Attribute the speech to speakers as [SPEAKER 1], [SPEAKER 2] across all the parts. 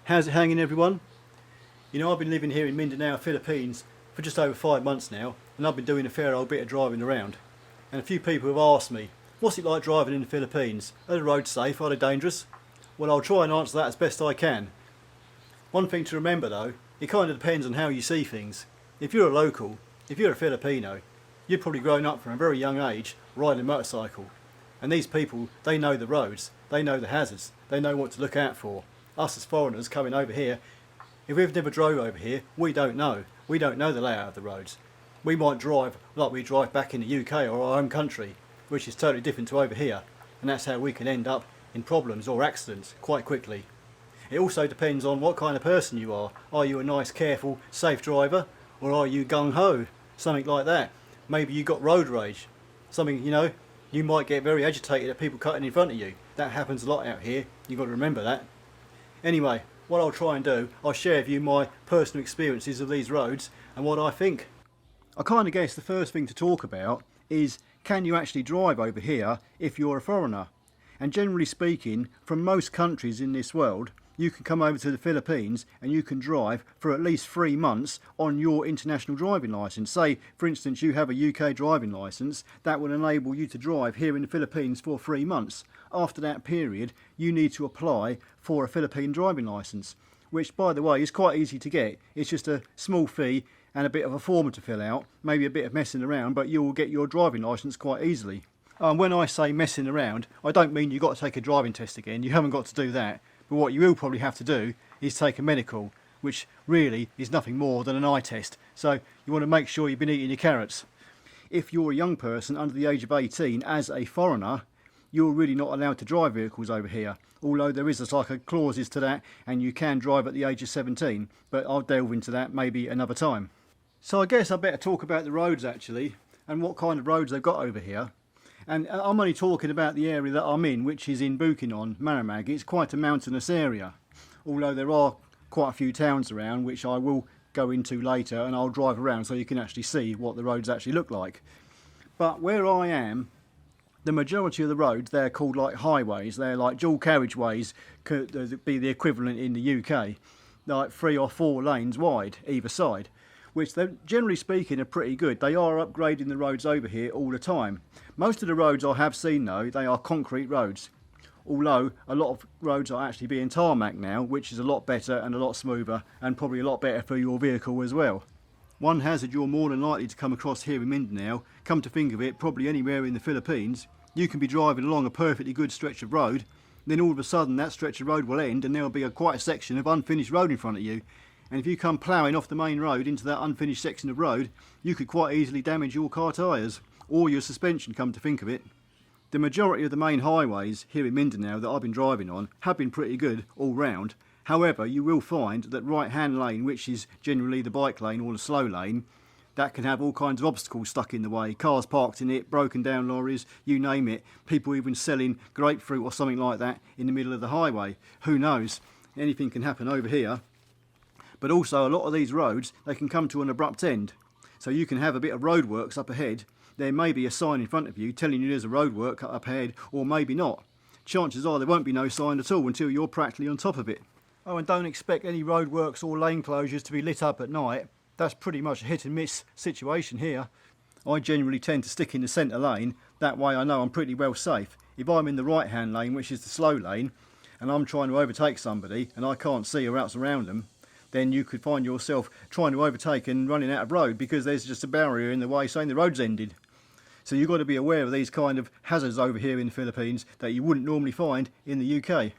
[SPEAKER 1] How's it hanging, everyone? You know, I've been living here in Mindanao, Philippines for just over 5 months now, and I've been doing a fair old bit of driving around. And a few people have asked me, what's it like driving in the Philippines? Are the roads safe? Are they dangerous? Well, I'll try and answer that as best I can. One thing to remember though, it kind of depends on how you see things. If you're a local, if you're a Filipino, you've probably grown up from a very young age riding a motorcycle. And these people, they know the roads, they know the hazards, they know what to look out for. Us as foreigners coming over here, if we've never drove over here, we don't know. We don't know the layout of the roads. We might drive like we drive back in the UK or our home country, which is totally different to over here, and that's how we can end up in problems or accidents quite quickly. It also depends on what kind of person you are. Are you a nice, careful, safe driver, or are you gung-ho? Something like that. Maybe you got road rage. Something, you know, you might get very agitated at people cutting in front of you. That happens a lot out here. You've got to remember that. Anyway, what I'll try and do, I'll share with you my personal experiences of these roads and what I think. I kind of guess the first thing to talk about is, can you actually drive over here if you're a foreigner? And generally speaking, from most countries in this world, you can come over to the Philippines and you can drive for at least 3 months on your international driving licence. Say, for instance, you have a UK driving licence, that will enable you to drive here in the Philippines for 3 months. After that period, you need to apply for a Philippine driving licence, which, by the way, is quite easy to get. It's just a small fee and a bit of a form to fill out, maybe a bit of messing around, but you will get your driving licence quite easily. When I say messing around, I don't mean you've got to take a driving test again. You haven't got to do that. But what you will probably have to do is take a medical, which really is nothing more than an eye test. So you want to make sure you've been eating your carrots. If you're a young person under the age of 18 as a foreigner, you're really not allowed to drive vehicles over here. Although there is clauses to that, and you can drive at the age of 17. But I'll delve into that maybe another time. So I guess I better talk about the roads actually, and what kind of roads they've got over here. And I'm only talking about the area that I'm in, which is in Bukidnon, Maramag. It's quite a mountainous area, although there are quite a few towns around, which I will go into later, and I'll drive around so you can actually see what the roads actually look like. But where I am, the majority of the roads, they're called like highways. They're like dual carriageways, could be the equivalent in the UK, like 3 or 4 lanes wide either side, which they're, generally speaking, are pretty good. They are upgrading the roads over here all the time. Most of the roads I have seen though, they are concrete roads, although a lot of roads are actually being tarmac now, which is a lot better and a lot smoother, and probably a lot better for your vehicle as well. One hazard you're more than likely to come across here in Mindanao, come to think of it, probably anywhere in the Philippines, you can be driving along a perfectly good stretch of road, then all of a sudden that stretch of road will end and there will be quite a section of unfinished road in front of you. And if you come ploughing off the main road into that unfinished section of road, you could quite easily damage your car tyres, or your suspension, come to think of it. The majority of the main highways here in Mindanao that I've been driving on have been pretty good all round. However, you will find that right hand lane, which is generally the bike lane or the slow lane, that can have all kinds of obstacles stuck in the way. Cars parked in it, broken down lorries, you name it. People even selling grapefruit or something like that in the middle of the highway. Who knows? Anything can happen over here. But also a lot of these roads, they can come to an abrupt end. So you can have a bit of roadworks up ahead. There may be a sign in front of you telling you there's a roadwork up ahead, or maybe not. Chances are there won't be no sign at all until you're practically on top of it. Oh, and don't expect any roadworks or lane closures to be lit up at night. That's pretty much a hit and miss situation here. I generally tend to stick in the centre lane. That way I know I'm pretty well safe. If I'm in the right hand lane, which is the slow lane, and I'm trying to overtake somebody and I can't see or else around them, then you could find yourself trying to overtake and running out of road because there's just a barrier in the way saying the road's ended. So you've got to be aware of these kind of hazards over here in the Philippines that you wouldn't normally find in the UK.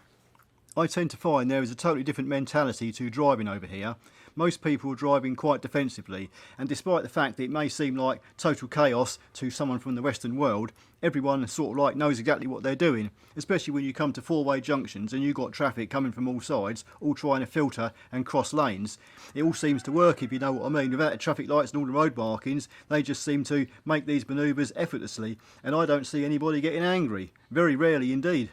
[SPEAKER 1] I tend to find there is a totally different mentality to driving over here. Most people are driving quite defensively, and despite the fact that it may seem like total chaos to someone from the Western world, everyone sort of like knows exactly what they're doing, especially when you come to four-way junctions and you've got traffic coming from all sides, all trying to filter and cross lanes. It all seems to work, if you know what I mean. Without the traffic lights and all the road markings, they just seem to make these manoeuvres effortlessly, and I don't see anybody getting angry. Very rarely indeed.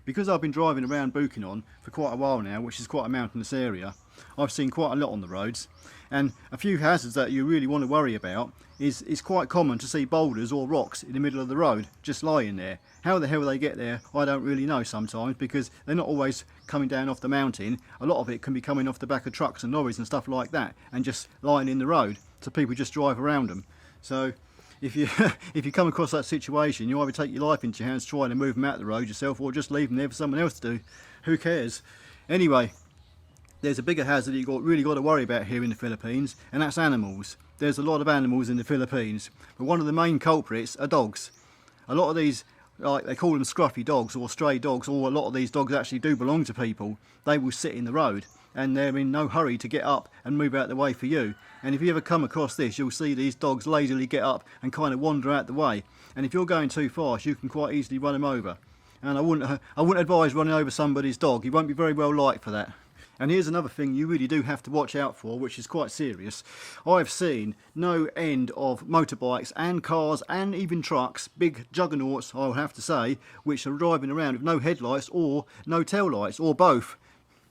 [SPEAKER 1] Because I've been driving around Buchanan for quite a while now, which is quite a mountainous area, I've seen quite a lot on the roads, and a few hazards that you really want to worry about is it's quite common to see boulders or rocks in the middle of the road just lying there. How the hell they get there, I don't really know sometimes, because they're not always coming down off the mountain. A lot of it can be coming off the back of trucks and lorries and stuff like that, and just lying in the road, so people just drive around them. So if you if you come across that situation, you either take your life into your hands trying to move them out of the road yourself, or just leave them there for someone else to do. Who cares? Anyway, there's a bigger hazard you've really got to worry about here in the Philippines, and that's animals. There's a lot of animals in the Philippines, but one of the main culprits are dogs. A lot of these, like they call them scruffy dogs or stray dogs, or a lot of these dogs actually do belong to people. They will sit in the road, and they're in no hurry to get up and move out the way for you. And if you ever come across this, you'll see these dogs lazily get up and kind of wander out the way. And if you're going too fast, you can quite easily run them over. And I wouldn't advise running over somebody's dog. He won't be very well liked for that. And here's another thing you really do have to watch out for, which is quite serious. I've seen no end of motorbikes and cars and even trucks, big juggernauts I'll have to say, which are driving around with no headlights or no tail lights, or both.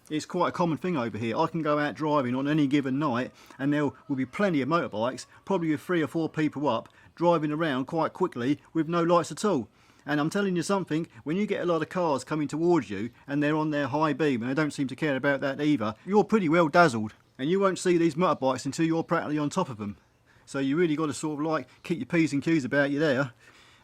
[SPEAKER 1] It's quite a common thing over here. I can go out driving on any given night and there will be plenty of motorbikes, probably with 3 or 4 people up, driving around quite quickly with no lights at all. And I'm telling you something, when you get a lot of cars coming towards you and they're on their high beam and they don't seem to care about that either, you're pretty well dazzled. And you won't see these motorbikes until you're practically on top of them. So you really got to sort of like keep your P's and Q's about you there.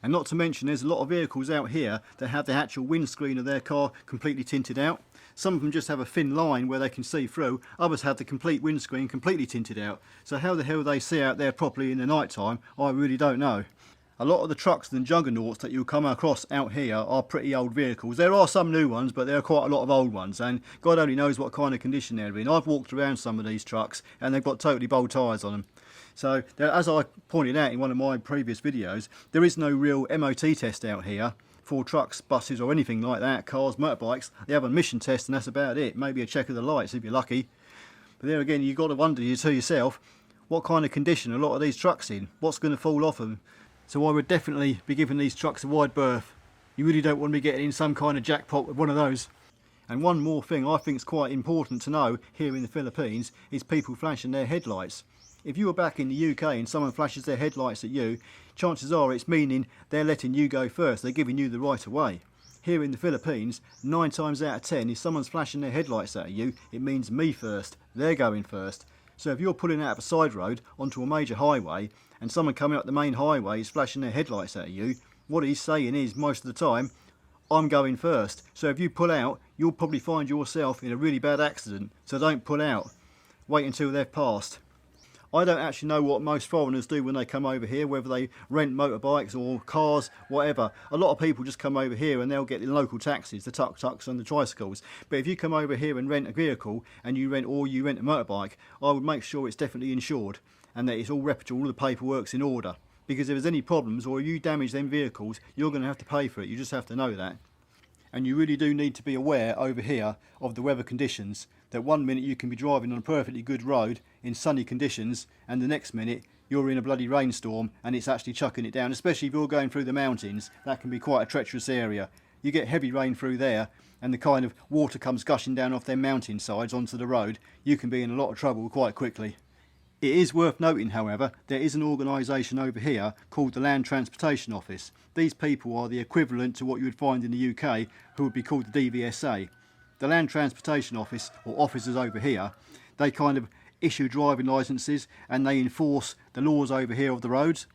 [SPEAKER 1] And not to mention there's a lot of vehicles out here that have the actual windscreen of their car completely tinted out. Some of them just have a thin line where they can see through, others have the complete windscreen completely tinted out. So how the hell they see out there properly in the night time, I really don't know. A lot of the trucks and juggernauts that you'll come across out here are pretty old vehicles. There are some new ones, but there are quite a lot of old ones, and God only knows what kind of condition they're in. I've walked around some of these trucks and they've got totally bold tyres on them. So as I pointed out in one of my previous videos, there is no real MOT test out here for trucks, buses or anything like that, cars, motorbikes. They have a emission test and that's about it. Maybe a check of the lights if you're lucky. But there again, you've got to wonder to yourself, what kind of condition a lot of these trucks in? What's going to fall off them? So I would definitely be giving these trucks a wide berth. You really don't want to be getting in some kind of jackpot with one of those. And one more thing I think is quite important to know here in the Philippines is people flashing their headlights. If you were back in the UK and someone flashes their headlights at you, chances are it's meaning they're letting you go first, they're giving you the right of way. Here in the Philippines, 9 times out of 10, if someone's flashing their headlights at you, it means me first, they're going first. So if you're pulling out of a side road onto a major highway and someone coming up the main highway is flashing their headlights at you, what he's saying is most of the time, I'm going first. So if you pull out, you'll probably find yourself in a really bad accident. So don't pull out. Wait until they've passed. I don't actually know what most foreigners do when they come over here, whether they rent motorbikes or cars, whatever. A lot of people just come over here and they'll get the local taxis, the tuk-tuks and the tricycles. But if you come over here and rent a vehicle and you rent a motorbike, I would make sure it's definitely insured and that it's all reputable, all the paperwork's in order. Because if there's any problems or you damage them vehicles, you're going to have to pay for it. You just have to know that. And you really do need to be aware over here of the weather conditions, that one minute you can be driving on a perfectly good road in sunny conditions and the next minute you're in a bloody rainstorm and it's actually chucking it down. Especially if you're going through the mountains, that can be quite a treacherous area. You get heavy rain through there and the kind of water comes gushing down off them mountain sides onto the road, you can be in a lot of trouble quite quickly. It is worth noting, however, there is an organisation over here called the Land Transportation Office. These people are the equivalent to what you would find in the UK, who would be called the DVSA. The Land Transportation Office, or officers over here, they kind of issue driving licences and they enforce the laws over here of the roads.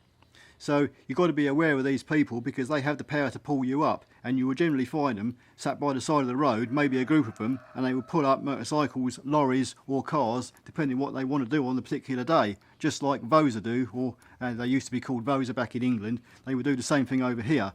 [SPEAKER 1] So you've got to be aware of these people because they have the power to pull you up, and you will generally find them sat by the side of the road, maybe a group of them, and they will pull up motorcycles, lorries or cars depending what they want to do on the particular day, just like Vosa do, or they used to be called Vosa back in England. They would do the same thing over here.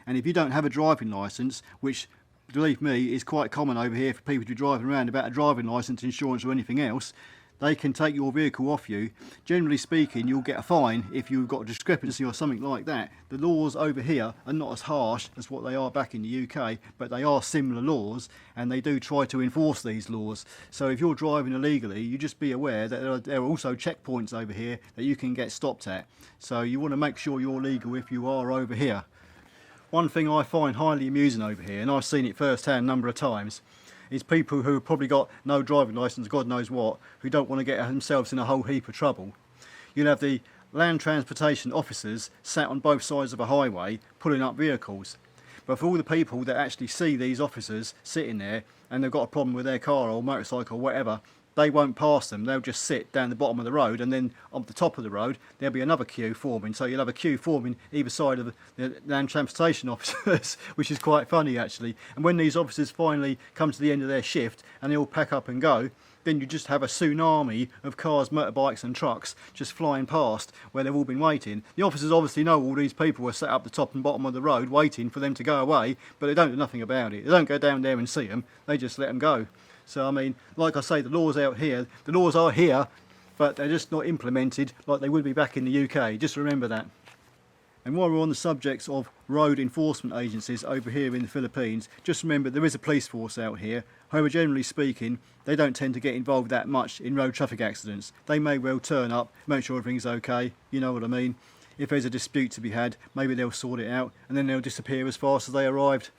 [SPEAKER 1] And if you don't have a driving licence, which believe me is quite common over here for people to be driving around without a driving licence, insurance or anything else, they can take your vehicle off you. Generally speaking, you'll get a fine if you've got a discrepancy or something like that. The laws over here are not as harsh as what they are back in the UK, but they are similar laws and they do try to enforce these laws. So if you're driving illegally, you just be aware that there are also checkpoints over here that you can get stopped at. So you want to make sure you're legal if you are over here. One thing I find highly amusing over here, and I've seen it firsthand a number of times, is people who have probably got no driving licence, God knows what, who don't want to get themselves in a whole heap of trouble. You'll have the land transportation officers sat on both sides of a highway pulling up vehicles. But for all the people that actually see these officers sitting there and they've got a problem with their car or motorcycle or whatever, they won't pass them. They'll just sit down the bottom of the road, and then on the top of the road there'll be another queue forming. So you'll have a queue forming either side of the land transportation officers, which is quite funny actually. And when these officers finally come to the end of their shift and they all pack up and go, then you just have a tsunami of cars, motorbikes and trucks just flying past where they've all been waiting. The officers obviously know all these people are sat up the top and bottom of the road waiting for them to go away, but they don't do nothing about it. They don't go down there and see them, they just let them go. So I mean, like I say, the laws out here, the laws are here, but they're just not implemented like they would be back in the UK. Just remember that. And while we're on the subjects of road enforcement agencies over here in the Philippines, just remember there is a police force out here. However, generally speaking, they don't tend to get involved that much in road traffic accidents. They may well turn up, make sure everything's okay, you know what I mean. If there's a dispute to be had, maybe they'll sort it out and then they'll disappear as fast as they arrived.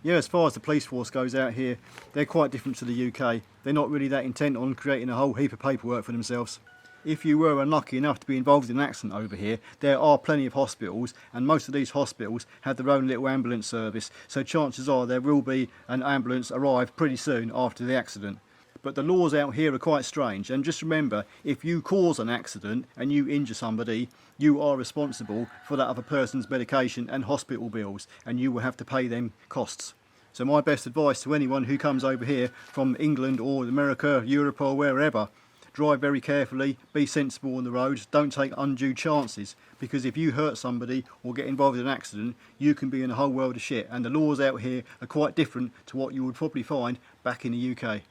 [SPEAKER 1] Yeah, as far as the police force goes out here, they're quite different to the UK. They're not really that intent on creating a whole heap of paperwork for themselves. If you were unlucky enough to be involved in an accident over here, there are plenty of hospitals, and most of these hospitals have their own little ambulance service, so chances are there will be an ambulance arrive pretty soon after the accident. But the laws out here are quite strange, and just remember, if you cause an accident and you injure somebody, you are responsible for that other person's medication and hospital bills, and you will have to pay them costs. So my best advice to anyone who comes over here from England or America, Europe or wherever, drive very carefully, be sensible on the road, don't take undue chances, because if you hurt somebody or get involved in an accident, you can be in a whole world of shit, and the laws out here are quite different to what you would probably find back in the UK.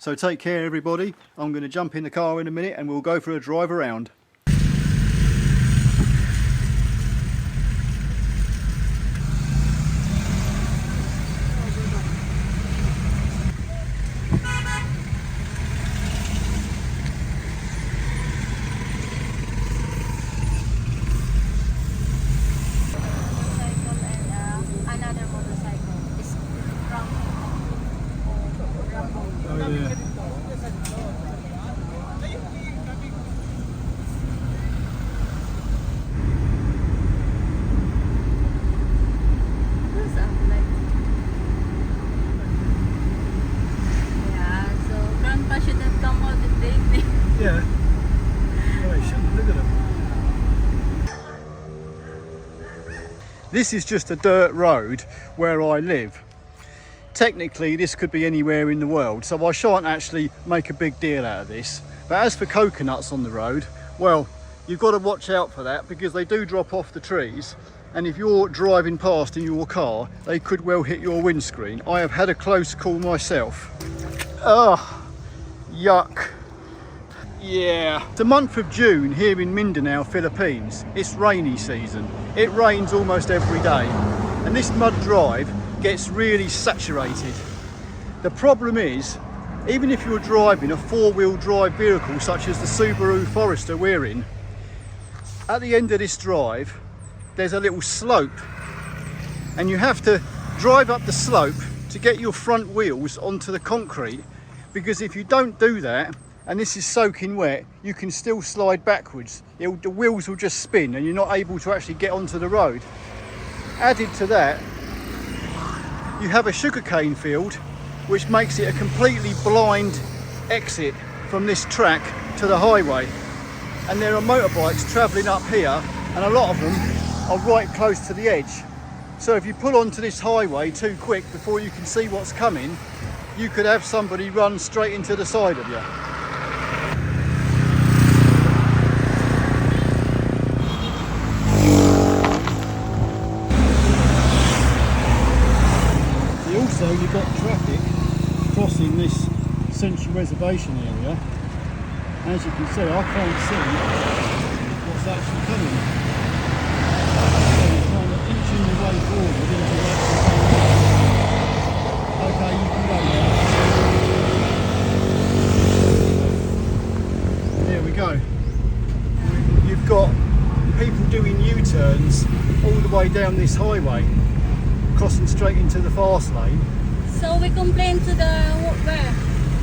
[SPEAKER 1] So take care everybody, I'm going to jump in the car in a minute and we'll go for a drive around. Yeah. Oh, he shouldn't. Look at him. This is just a dirt road where I live. Technically, this could be anywhere in the world, so I shan't actually make a big deal out of this. But as for coconuts on the road, well, you've got to watch out for that because they do drop off the trees. And if you're driving past in your car, they could well hit your windscreen. I have had a close call myself. Ugh, yuck. Yeah. The month of June here in Mindanao, Philippines, it's rainy season. It rains almost every day. And this mud drive gets really saturated. The problem is, even if you're driving a four-wheel drive vehicle such as the Subaru Forester we're in, at the end of this drive, there's a little slope. And you have to drive up the slope to get your front wheels onto the concrete, because if you don't do that, and this is soaking wet, you can still slide backwards. The wheels will just spin and you're not able to actually get onto the road. Added to that, you have a sugarcane field, which makes it a completely blind exit from this track to the highway. And there are motorbikes travelling up here, and a lot of them are right close to the edge. So if you pull onto this highway too quick before you can see what's coming, you could have somebody run straight into the side of you. Also, you've got traffic crossing this central reservation area. As you can see, I can't see what's actually coming. So you're kind of inching your way forward into that. Okay, you can go now. There we go. You've got people doing U-turns all the way down this highway. crossing straight into the fast lane.
[SPEAKER 2] So we complain to the where?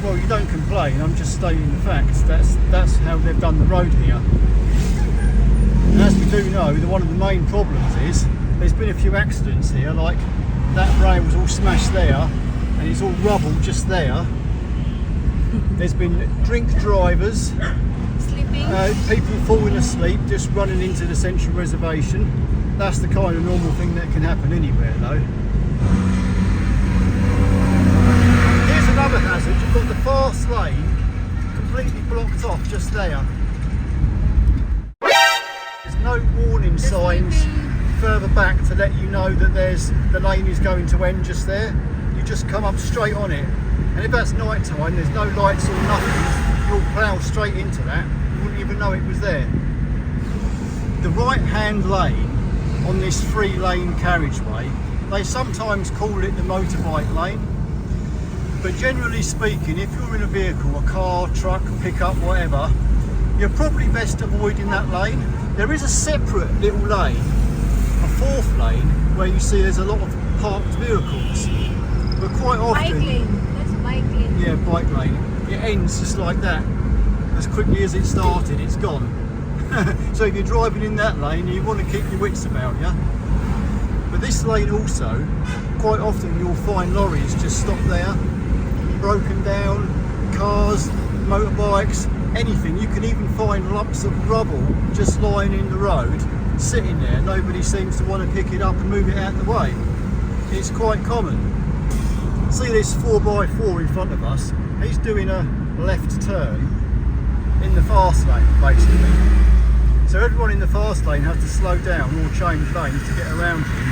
[SPEAKER 1] Well, you don't complain, I'm just stating the facts. That's how they've done the road here. And as we do know, one of the main problems is there's been a few accidents here, like that rail's all smashed there and it's all rubble just there. There's been drink drivers,
[SPEAKER 2] Sleeping.
[SPEAKER 1] people falling asleep just running into the central reservation. That's the kind of normal thing that can happen anywhere though. Here's another hazard, you've got the fast lane completely blocked off just there. There's no warning signs further back to let you know that the lane is going to end just there. You just come up straight on it. And if that's night time, there's no lights or nothing, you'll plough straight into that. You wouldn't even know it was there. The right hand lane on this 3-lane carriageway, they sometimes call it the motorbike lane. But generally speaking, if you're in a vehicle, a car, truck, pickup, whatever, you're probably best avoiding that lane. There is a separate little lane, a 4th lane, where you see there's a lot of parked vehicles. But quite often...
[SPEAKER 2] Bike lane. That's bike lane.
[SPEAKER 1] Yeah, bike lane. It ends just like that. As quickly as it started, it's gone. So if you're driving in that lane, you want to keep your wits about you. But this lane also, quite often you'll find lorries just stop there, broken down, cars, motorbikes, anything. You can even find lumps of rubble just lying in the road, sitting there. Nobody seems to want to pick it up and move it out of the way. It's quite common. See this 4x4 in front of us? He's doing a left turn in the fast lane, basically. So everyone in the fast lane has to slow down or change lanes to get around him.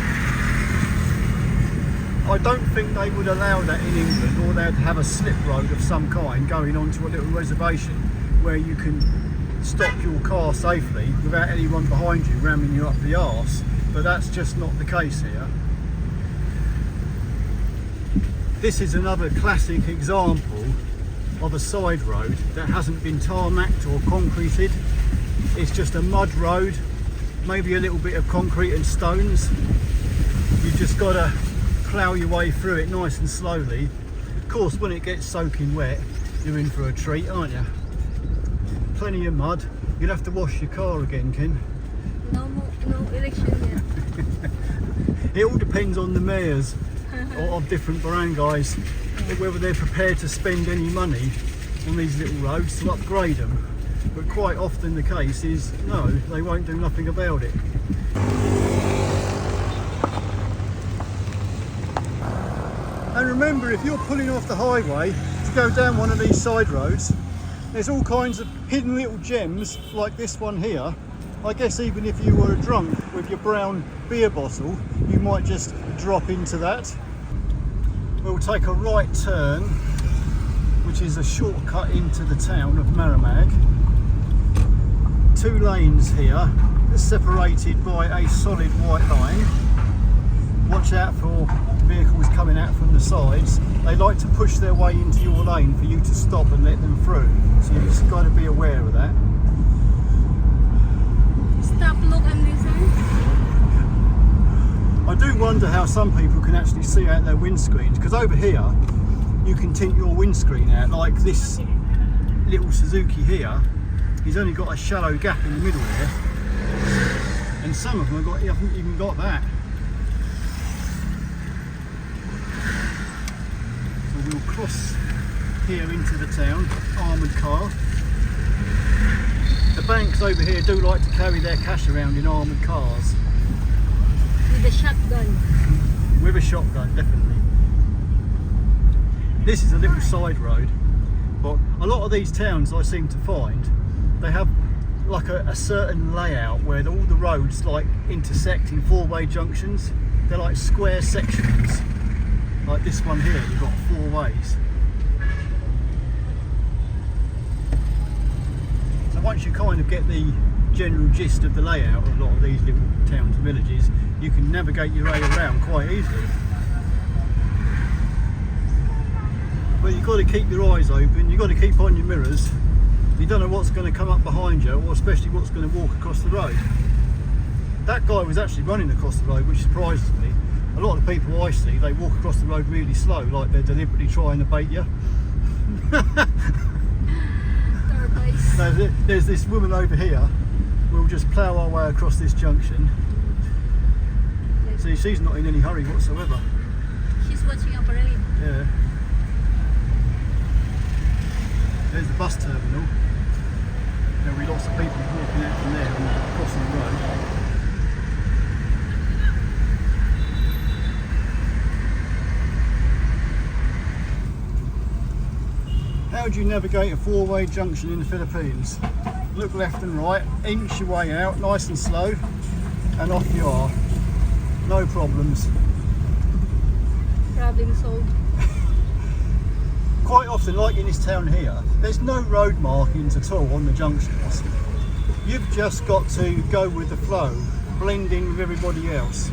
[SPEAKER 1] I don't think they would allow that in England, or they'd have a slip road of some kind going onto a little reservation where you can stop your car safely without anyone behind you ramming you up the arse. But that's just not the case here. This is another classic example of a side road that hasn't been tarmacked or concreted. It's just a mud road, maybe a little bit of concrete and stones. You've just got to plough your way through it nice and slowly. Of course, when it gets soaking wet, you're in for a treat, aren't you? Plenty of mud. You'll have to wash your car again, Ken.
[SPEAKER 2] No election yet.
[SPEAKER 1] It all depends on the mayors of different barangays, whether they're prepared to spend any money on these little roads to upgrade them. But quite often the case is no, they won't do nothing about it. And remember, if you're pulling off the highway to go down one of these side roads, there's all kinds of hidden little gems like this one here. I guess even if you were drunk with your brown beer bottle, you might just drop into that. We'll take a right turn, which is a shortcut into the town of Maramag. 2 lanes here, separated by a solid white line. Watch out for vehicles coming out from the sides. They like to push their way into your lane for you to stop and let them through. So you've just got to be aware of that.
[SPEAKER 2] Stop, look on this side.
[SPEAKER 1] I do wonder how some people can actually see out their windscreens, because over here you can tint your windscreen out, like this little Suzuki here. He's only got a shallow gap in the middle there, and some of them haven't even got that. So we'll cross here into the town, armoured car. The banks over here do like to carry their cash around in armoured cars.
[SPEAKER 2] With a shotgun.
[SPEAKER 1] With a shotgun, definitely. This is a little side road, but a lot of these towns I seem to find, they have like a certain layout where all the roads like intersect in 4-way junctions. They're like square sections. Like this one here, you've got 4 ways. So once you kind of get the general gist of the layout of a lot of these little towns and villages, you can navigate your way around quite easily. But you've got to keep your eyes open, you've got to keep on your mirrors. You don't know what's going to come up behind you, or especially what's going to walk across the road. That guy was actually running across the road, which surprises me. A lot of the people I see, they walk across the road really slow, like they're deliberately trying to bait you. So there's this woman over here. We'll just plough our way across this junction. See, she's not in any hurry whatsoever.
[SPEAKER 2] She's watching a parade.
[SPEAKER 1] Yeah. There's the bus terminal. There'll be lots of people walking out from there and crossing the road. How do you navigate a four-way junction in the Philippines? Look left and right, inch your way out, nice and slow, and off you are. No problems.
[SPEAKER 2] Problem solved.
[SPEAKER 1] Quite often, like in this town here, there's no road markings at all on the junctions. You've just got to go with the flow, blend in with everybody else.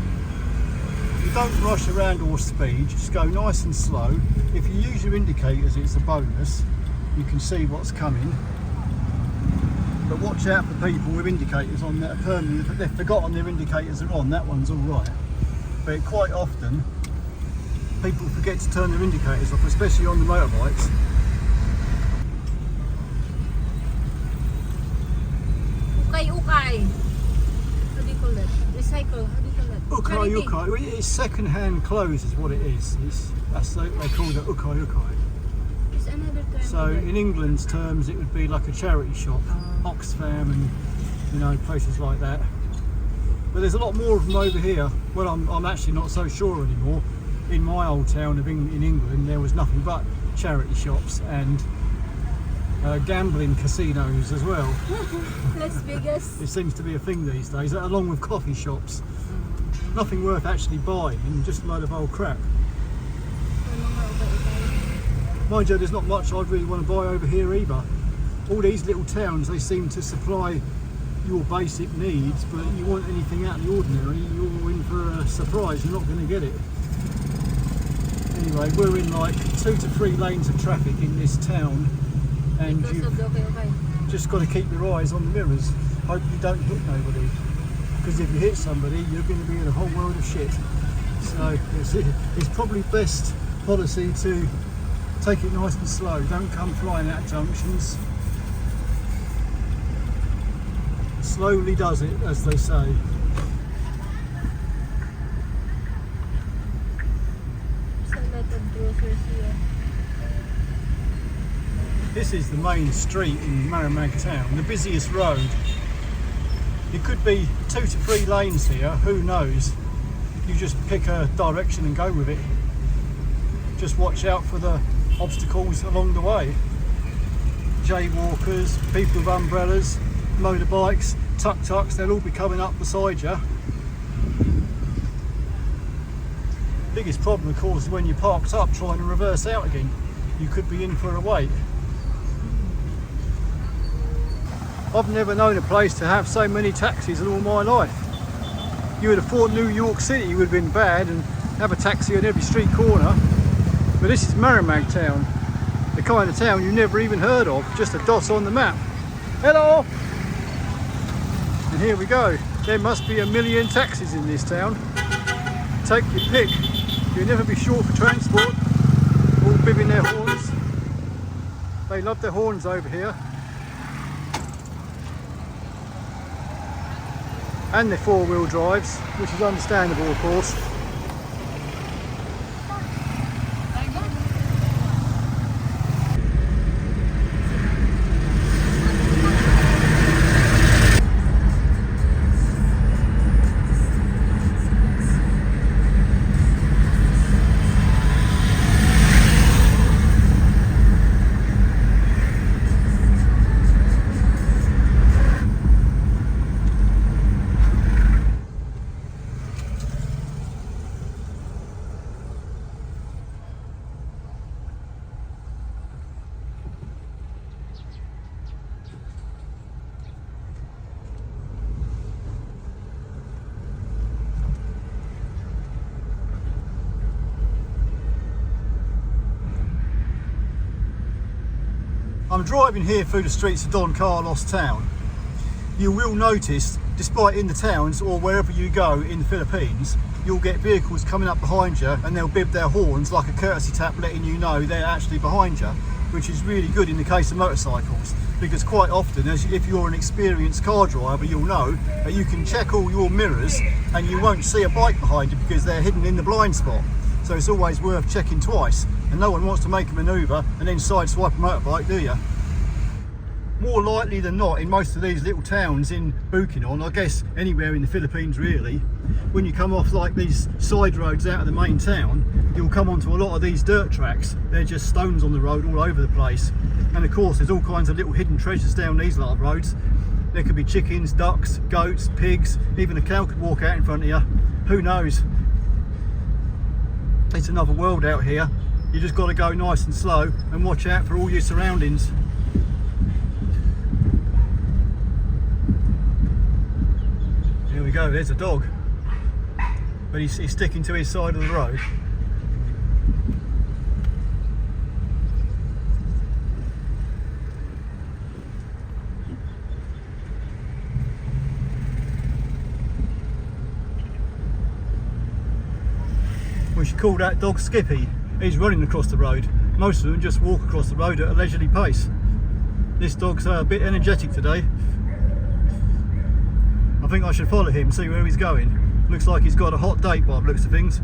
[SPEAKER 1] You don't rush around or speed, just go nice and slow. If you use your indicators, it's a bonus. You can see what's coming. But watch out for people with indicators on that permanently. If they've forgotten their indicators are on, that one's all right. But quite often, people forget to turn their indicators off, especially on the motorbikes.
[SPEAKER 2] Ukay. How do you call that? Recycle. How do you call that? Charity.
[SPEAKER 1] Ukay. It's second-hand clothes is what it is. That's what they call it ukay.
[SPEAKER 2] It's another term.
[SPEAKER 1] So in England's terms, it would be like a charity shop, Oxfam and places like that. But there's a lot more of them over here. Well, I'm actually not so sure anymore. In my old town in England, there was nothing but charity shops and gambling casinos as well.
[SPEAKER 2] Las Vegas.
[SPEAKER 1] It seems to be a thing these days, along with coffee shops. Nothing worth actually buying, and just a load of old crap. Mind you, there's not much I'd really want to buy over here either. All these little towns, they seem to supply your basic needs, but you want anything out of the ordinary, you're in for a surprise, you're not going to get it. Anyway, we're in like 2 to 3 lanes of traffic in this town, and you've just got to keep your eyes on the mirrors. Hope you don't hit nobody, because if you hit somebody, you're going to be in a whole world of shit. So it's probably best policy to take it nice and slow. Don't come flying out of junctions. Slowly does it, as they say. This is the main street in Maramag Town, the busiest road. It could be 2 to 3 lanes here, who knows. You just pick a direction and go with it. Just watch out for the obstacles along the way. Jaywalkers, people with umbrellas, motorbikes, tuk-tuks, they'll all be coming up beside you. Biggest problem, of course, is when you're parked up trying to reverse out again. You could be in for a wait. I've never known a place to have so many taxis in all my life. You would have thought New York City would have been bad and have a taxi on every street corner. But this is Maramag Town, the kind of town you never even heard of, just a dot on the map. Hello! And here we go. There must be a million taxis in this town. Take your pick. You'll never be short for transport. All bibbing their horns. They love their horns over here. And their four-wheel drives, which is understandable, of course. I'm driving here through the streets of Don Carlos town. You will notice, despite in the towns or wherever you go in the Philippines, you'll get vehicles coming up behind you and they'll bib their horns like a courtesy tap, letting you know they're actually behind you, which is really good in the case of motorcycles, because quite often, if you're an experienced car driver, you'll know that you can check all your mirrors and you won't see a bike behind you because they're hidden in the blind spot. So it's always worth checking twice, and no one wants to make a manoeuvre and then sideswipe a motorbike, do you? More likely than not, in most of these little towns in Bukidnon, I guess anywhere in the Philippines really, when you come off like these side roads out of the main town, you'll come onto a lot of these dirt tracks. They're just stones on the road all over the place. And of course there's all kinds of little hidden treasures down these lot of roads. There could be chickens, ducks, goats, pigs, even a cow could walk out in front of you. Who knows? It's another world out here. You just got to go nice and slow and watch out for all your surroundings. Here we go, there's a dog, but he's sticking to his side of the road. We should call that dog Skippy. He's running across the road. Most of them just walk across the road at a leisurely pace. This dog's a bit energetic today. I think I should follow him, see where he's going. Looks like he's got a hot date by the looks of things.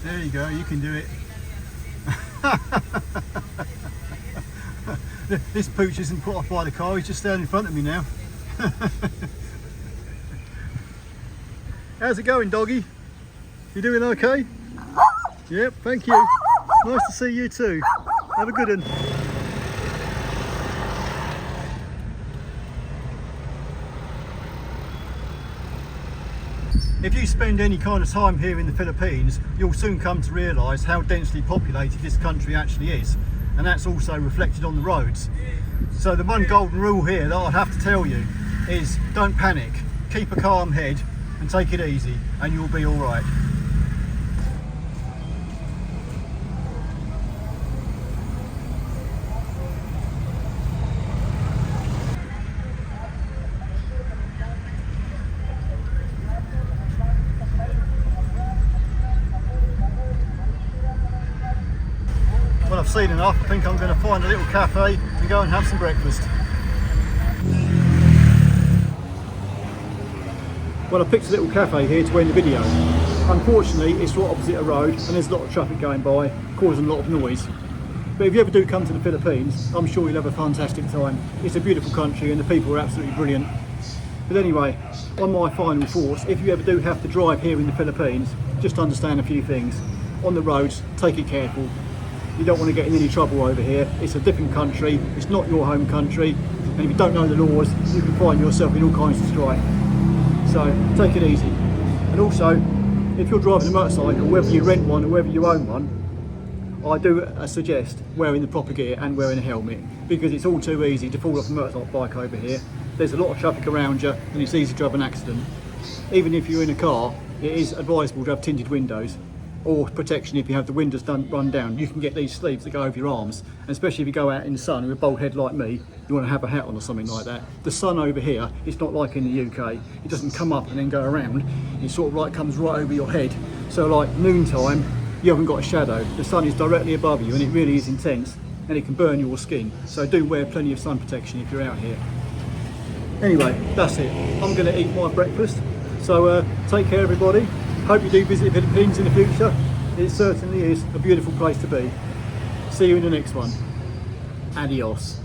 [SPEAKER 1] There you go, you can do it. This pooch isn't put off by the car, he's just standing in front of me now. How's it going, doggy? You doing okay? Yep, thank you. Nice to see you too. Have a good one. If you spend any kind of time here in the Philippines, you'll soon come to realise how densely populated this country actually is. And that's also reflected on the roads. So the one golden rule here that I'd have to tell you is don't panic, keep a calm head and take it easy and you'll be alright. Well, I've seen enough. I think I'm going to find a little cafe and go and have some breakfast. Well, I picked a little cafe here to end the video. Unfortunately, it's right opposite a road and there's a lot of traffic going by, causing a lot of noise. But if you ever do come to the Philippines, I'm sure you'll have a fantastic time. It's a beautiful country and the people are absolutely brilliant. But anyway, on my final thoughts, if you ever do have to drive here in the Philippines, just understand a few things. On the roads, take it careful. You don't want to get in any trouble over here. It's a different country, it's not your home country, and if you don't know the laws, you can find yourself in all kinds of strife. So take it easy. And also, if you're driving a motorcycle, whether you rent one or whether you own one, I do suggest wearing the proper gear and wearing a helmet, because it's all too easy to fall off a motorcycle bike over here. There's a lot of traffic around you and it's easy to have an accident. Even if you're in a car, it is advisable to have tinted windows, or protection if you have the windows run down. You can get these sleeves that go over your arms, and especially if you go out in the sun with a bald head like me, you want to have a hat on or something like that. The sun over here, it's not like in the UK, it doesn't come up and then go around, it sort of like comes right over your head. So like noontime, you haven't got a shadow, the sun is directly above you and it really is intense and it can burn your skin. So do wear plenty of sun protection if you're out here. Anyway, that's it. I'm going to eat my breakfast, so take care everybody. Hope you do visit the Philippines in the future. It certainly is a beautiful place to be. See you in the next one. Adios.